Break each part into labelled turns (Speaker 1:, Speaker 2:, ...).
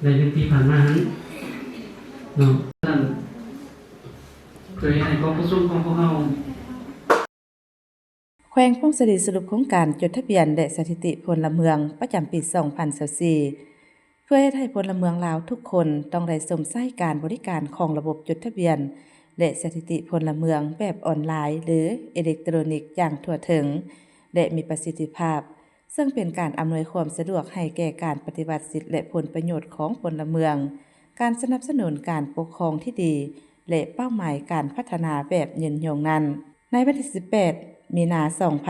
Speaker 1: ในเดือนที่ผ่านมานั้นเนาะท่านเคยให้ความประสงค์ของพวกเรา
Speaker 2: แขวงพงศรีสรุปโครงการจดทะเบียนและสถิติพลเมืองประจำปี 2024 เพื่อให้พลเมืองลาวทุกคนต้องได้สวมใช้การบริการของระบบจดทะเบียนและสถิติพลเมืองแบบออนไลน์หรืออิเล็กทรอนิกส์อย่างทั่วถึงและมีประสิทธิภาพซึ่งเป็นการอำนวยความสะดวกให้แก่การปฏิบัติสิทธิและผลประโยชน์ของพลเมืองการสนับสนุนการปกครองที่ดีและเป้าหมายการพัฒนาแบบยืนยงนั้นในวันที่ 18 มีนา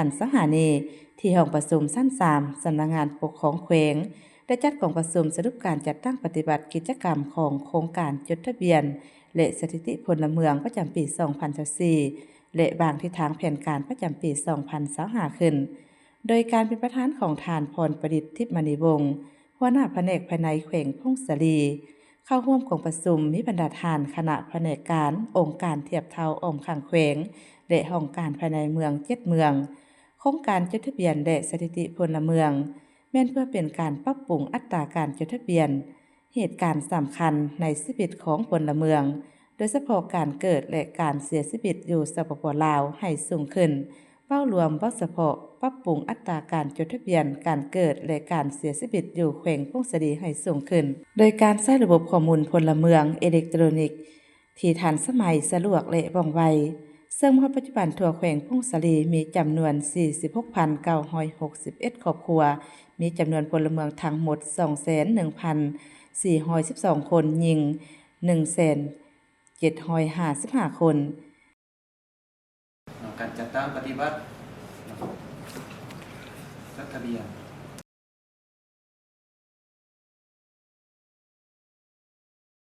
Speaker 2: 2025 นี้ที่ห้องประชุมชั้น 3 สำนักงานปกครองแขวงได้จัดกองประชุมสรุปการจัดตั้งปฏิบัติกิจกรรมของโครงการจดทะเบียนและสถิติพลเมืองประจำปี 2024 และวางทิศทางแผนการประจำปี 2025 ขึ้นโดยการเป็นประธานของท่านพรประดิษฐ์ทิพย์มณีวงศ์หัวหน้าแผนกภายในแขวงพงศรีเข้าร่วมกองประชุมมีบรรดาท่านคณะแผนกการองค์การเทียบเท่าอ้อมข้างแขวงและห้องการภายในเมือง7เมืองโครงการจดทะเบียนและสถิติพลเมืองแม้นเพื่อเป็นการปรับปรุงอัตราการจดทะเบียนเหตุการณ์สำคัญในชีวิตของพลเมืองโดยเฉพาะการเกิดและการเสียชีวิตอยู่สปป.ลาวให้สูงขึ้นเป้ารวมบ่เฉพาะปรับปรุงอัตราการจดทะเบียนการเกิดและการเสียชีวิตอยู่แขวงพงศรีให้สูงขึ้นโดยการใช้ระบบข้อมูลพลเมืองอิเล็กทรอนิกส์ที่ทันสมัยสะดวกและว่องไวซึ่งปัจจุบันทั่วแขวงพงศรีมีจำนวน 46,961 ครอบครัวมีจำนวนพลเมืองทั้งหมด 201,412 คนหญิง 1,755 คน
Speaker 3: การจัดตั้งปฏิบัติจดทะเบียน